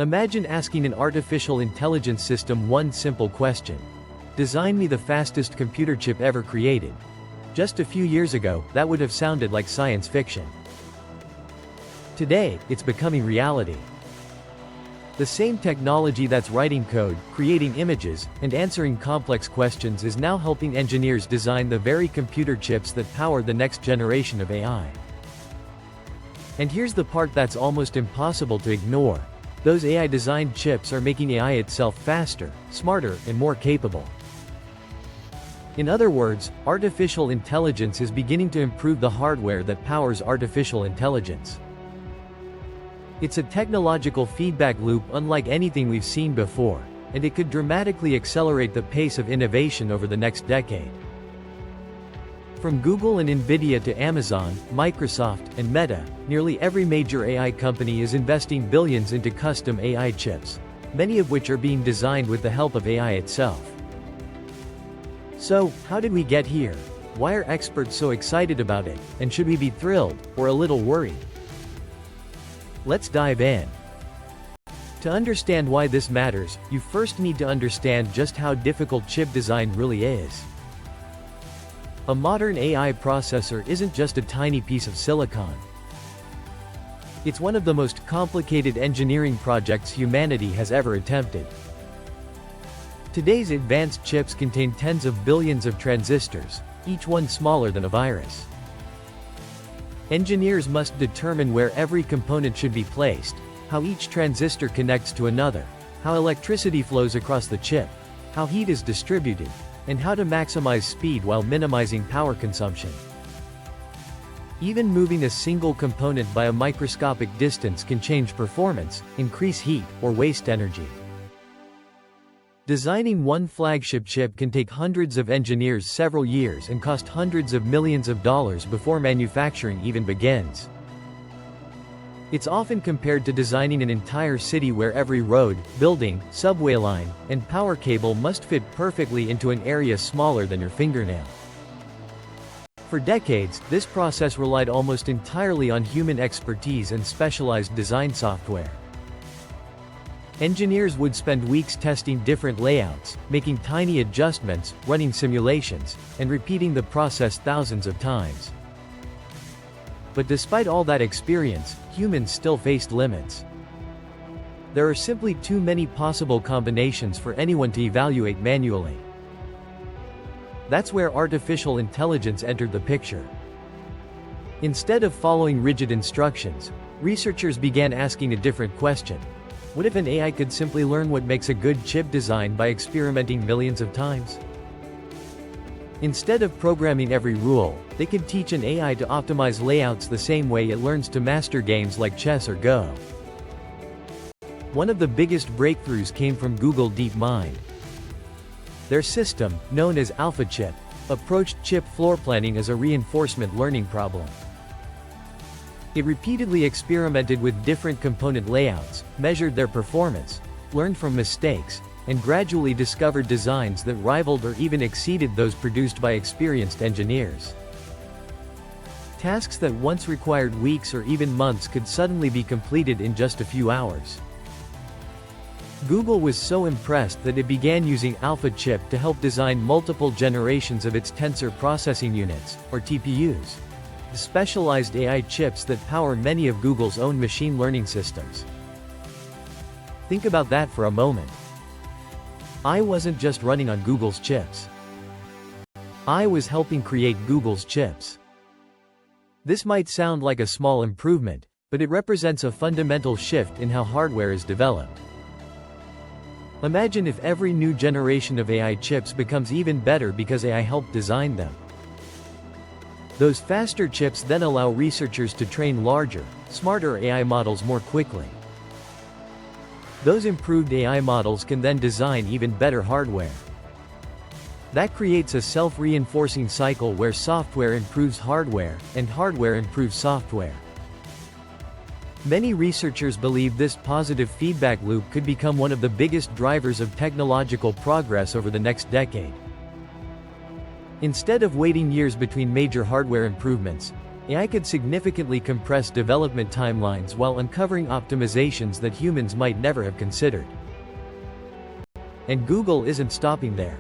Imagine asking an artificial intelligence system one simple question. Design me the fastest computer chip ever created. Just a few years ago, that would have sounded like science fiction. Today, it's becoming reality. The same technology that's writing code, creating images, and answering complex questions is now helping engineers design the very computer chips that power the next generation of AI. And here's the part that's almost impossible to ignore. Those AI-designed chips are making AI itself faster, smarter, and more capable. In other words, artificial intelligence is beginning to improve the hardware that powers artificial intelligence. It's a technological feedback loop unlike anything we've seen before, and it could dramatically accelerate the pace of innovation over the next decade. From Google and Nvidia to Amazon, Microsoft, and Meta, nearly every major AI company is investing billions into custom AI chips, many of which are being designed with the help of AI itself. So, how did we get here? Why are experts so excited about it, and should we be thrilled, or a little worried? Let's dive in. To understand why this matters, you first need to understand just how difficult chip design really is. A modern AI processor isn't just a tiny piece of silicon. It's one of the most complicated engineering projects humanity has ever attempted. Today's advanced chips contain tens of billions of transistors, each one smaller than a virus. Engineers must determine where every component should be placed, how each transistor connects to another, how electricity flows across the chip, how heat is distributed, and how to maximize speed while minimizing power consumption. Even moving a single component by a microscopic distance can change performance, increase heat, or waste energy. Designing one flagship chip can take hundreds of engineers several years and cost hundreds of millions of dollars before manufacturing even begins. It's often compared to designing an entire city where every road, building, subway line, and power cable must fit perfectly into an area smaller than your fingernail. For decades, this process relied almost entirely on human expertise and specialized design software. Engineers would spend weeks testing different layouts, making tiny adjustments, running simulations, and repeating the process thousands of times. But despite all that experience, humans still faced limits. There are simply too many possible combinations for anyone to evaluate manually. That's where artificial intelligence entered the picture. Instead of following rigid instructions, researchers began asking a different question. What if an AI could simply learn what makes a good chip design by experimenting millions of times? Instead of programming every rule, they could teach an AI to optimize layouts the same way it learns to master games like chess or Go. One of the biggest breakthroughs came from Google DeepMind. Their system, known as AlphaChip, approached chip floor planning as a reinforcement learning problem. It repeatedly experimented with different component layouts, measured their performance, learned from mistakes, and gradually discovered designs that rivaled or even exceeded those produced by experienced engineers. Tasks that once required weeks or even months could suddenly be completed in just a few hours. Google was so impressed that it began using AlphaChip to help design multiple generations of its tensor processing units, or TPUs. Specialized AI chips that power many of Google's own machine learning systems. Think about that for a moment. I wasn't just running on Google's chips. I was helping create Google's chips. This might sound like a small improvement, but it represents a fundamental shift in how hardware is developed. Imagine if every new generation of AI chips becomes even better because AI helped design them. Those faster chips then allow researchers to train larger, smarter AI models more quickly. Those improved AI models can then design even better hardware. That creates a self-reinforcing cycle where software improves hardware, and hardware improves software. Many researchers believe this positive feedback loop could become one of the biggest drivers of technological progress over the next decade. Instead of waiting years between major hardware improvements, AI could significantly compress development timelines while uncovering optimizations that humans might never have considered. And Google isn't stopping there.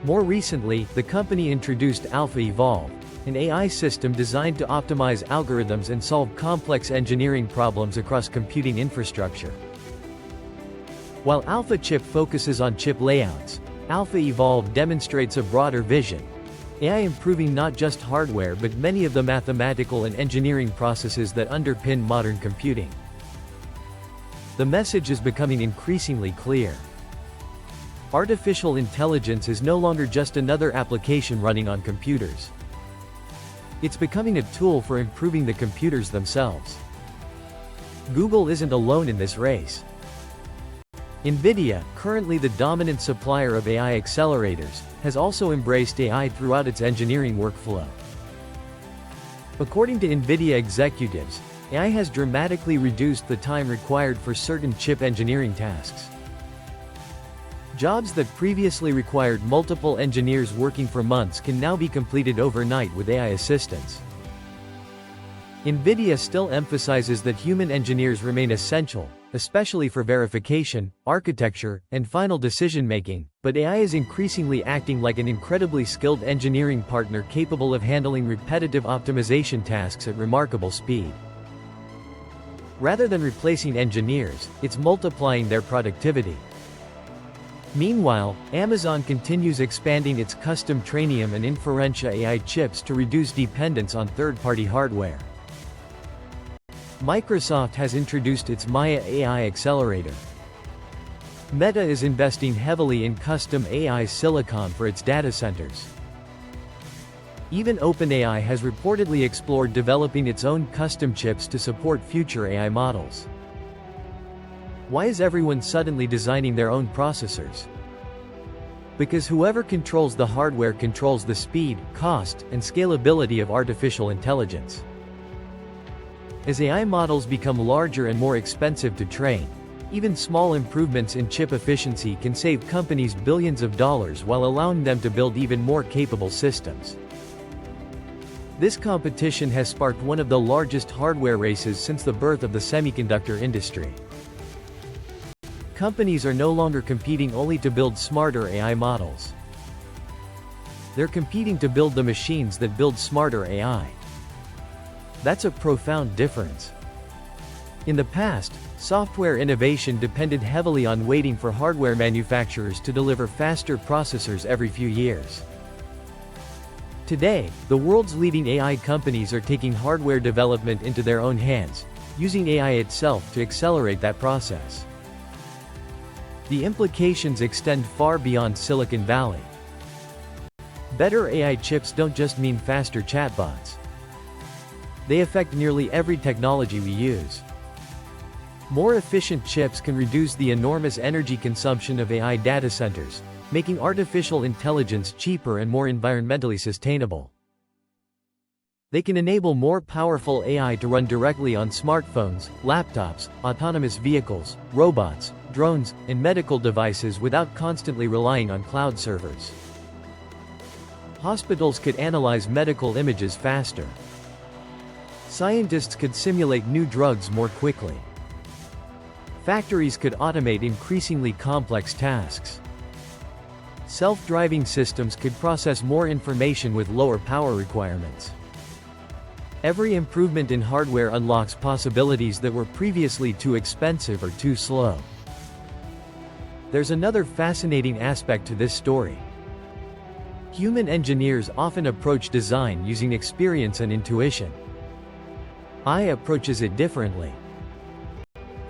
More recently, the company introduced AlphaEvolve, an AI system designed to optimize algorithms and solve complex engineering problems across computing infrastructure. While AlphaChip focuses on chip layouts, AlphaEvolve demonstrates a broader vision, AI improving not just hardware but many of the mathematical and engineering processes that underpin modern computing. The message is becoming increasingly clear. Artificial intelligence is no longer just another application running on computers. It's becoming a tool for improving the computers themselves. Google isn't alone in this race. NVIDIA, currently the dominant supplier of AI accelerators, has also embraced AI throughout its engineering workflow. According to NVIDIA executives, AI has dramatically reduced the time required for certain chip engineering tasks. Jobs that previously required multiple engineers working for months can now be completed overnight with AI assistance. NVIDIA still emphasizes that human engineers remain essential, especially for verification, architecture, and final decision-making, but AI is increasingly acting like an incredibly skilled engineering partner capable of handling repetitive optimization tasks at remarkable speed. Rather than replacing engineers, it's multiplying their productivity. Meanwhile, Amazon continues expanding its custom Trainium and Inferentia AI chips to reduce dependence on third-party hardware. Microsoft has introduced its Maya AI accelerator. Meta is investing heavily in custom AI silicon for its data centers. Even OpenAI has reportedly explored developing its own custom chips to support future AI models. Why is everyone suddenly designing their own processors? Because whoever controls the hardware controls the speed, cost, and scalability of artificial intelligence. As AI models become larger and more expensive to train, even small improvements in chip efficiency can save companies billions of dollars while allowing them to build even more capable systems. This competition has sparked one of the largest hardware races since the birth of the semiconductor industry. Companies are no longer competing only to build smarter AI models. They're competing to build the machines that build smarter AI. That's a profound difference. In the past, software innovation depended heavily on waiting for hardware manufacturers to deliver faster processors every few years. Today, the world's leading AI companies are taking hardware development into their own hands, using AI itself to accelerate that process. The implications extend far beyond Silicon Valley. Better AI chips don't just mean faster chatbots. They affect nearly every technology we use. More efficient chips can reduce the enormous energy consumption of AI data centers, making artificial intelligence cheaper and more environmentally sustainable. They can enable more powerful AI to run directly on smartphones, laptops, autonomous vehicles, robots, drones, and medical devices without constantly relying on cloud servers. Hospitals could analyze medical images faster. Scientists could simulate new drugs more quickly. Factories could automate increasingly complex tasks. Self-driving systems could process more information with lower power requirements. Every improvement in hardware unlocks possibilities that were previously too expensive or too slow. There's another fascinating aspect to this story. Human engineers often approach design using experience and intuition. AI approaches it differently.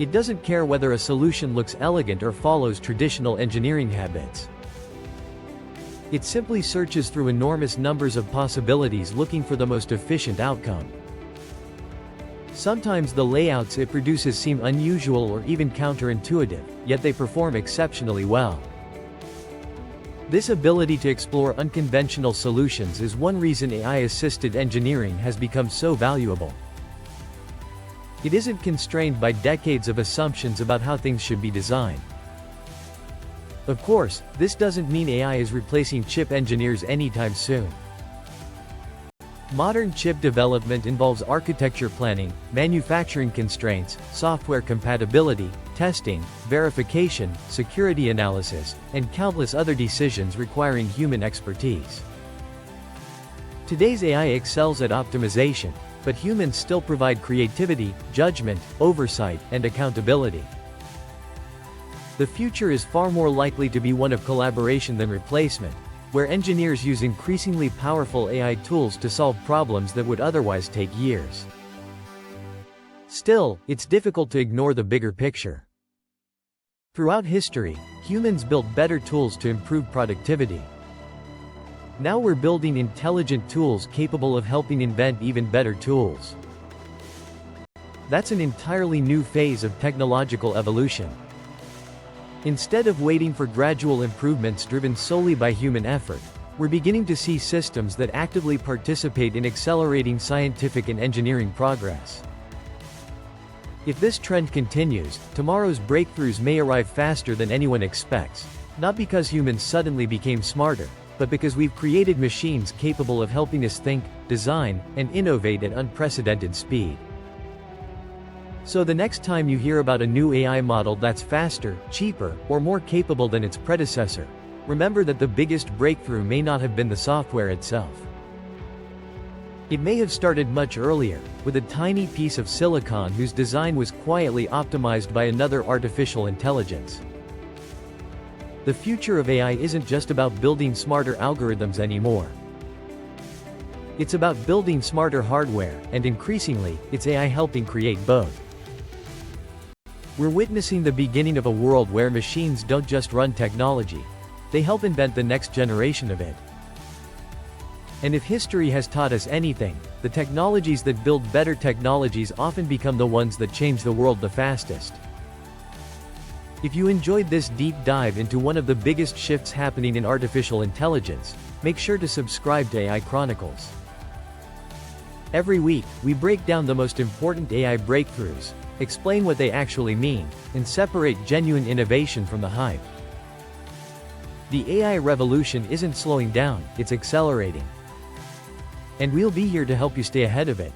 It doesn't care whether a solution looks elegant or follows traditional engineering habits. It simply searches through enormous numbers of possibilities looking for the most efficient outcome. Sometimes the layouts it produces seem unusual or even counterintuitive, yet they perform exceptionally well. This ability to explore unconventional solutions is one reason AI-assisted engineering has become so valuable. It isn't constrained by decades of assumptions about how things should be designed. Of course, this doesn't mean AI is replacing chip engineers anytime soon. Modern chip development involves architecture planning, manufacturing constraints, software compatibility, testing, verification, security analysis, and countless other decisions requiring human expertise. Today's AI excels at optimization, but humans still provide creativity, judgment, oversight, and accountability. The future is far more likely to be one of collaboration than replacement, where engineers use increasingly powerful AI tools to solve problems that would otherwise take years. Still, it's difficult to ignore the bigger picture. Throughout history, humans built better tools to improve productivity. Now we're building intelligent tools capable of helping invent even better tools. That's an entirely new phase of technological evolution. Instead of waiting for gradual improvements driven solely by human effort, we're beginning to see systems that actively participate in accelerating scientific and engineering progress. If this trend continues, tomorrow's breakthroughs may arrive faster than anyone expects, not because humans suddenly became smarter, but because we've created machines capable of helping us think, design, and innovate at unprecedented speed. So the next time you hear about a new AI model that's faster, cheaper, or more capable than its predecessor, remember that the biggest breakthrough may not have been the software itself. It may have started much earlier, with a tiny piece of silicon whose design was quietly optimized by another artificial intelligence. The future of AI isn't just about building smarter algorithms anymore. It's about building smarter hardware, and increasingly, it's AI helping create both. We're witnessing the beginning of a world where machines don't just run technology, they help invent the next generation of it. And if history has taught us anything, the technologies that build better technologies often become the ones that change the world the fastest. If you enjoyed this deep dive into one of the biggest shifts happening in artificial intelligence, make sure to subscribe to AI Chronicles. Every week, we break down the most important AI breakthroughs, explain what they actually mean, and separate genuine innovation from the hype. The AI revolution isn't slowing down, it's accelerating. And we'll be here to help you stay ahead of it.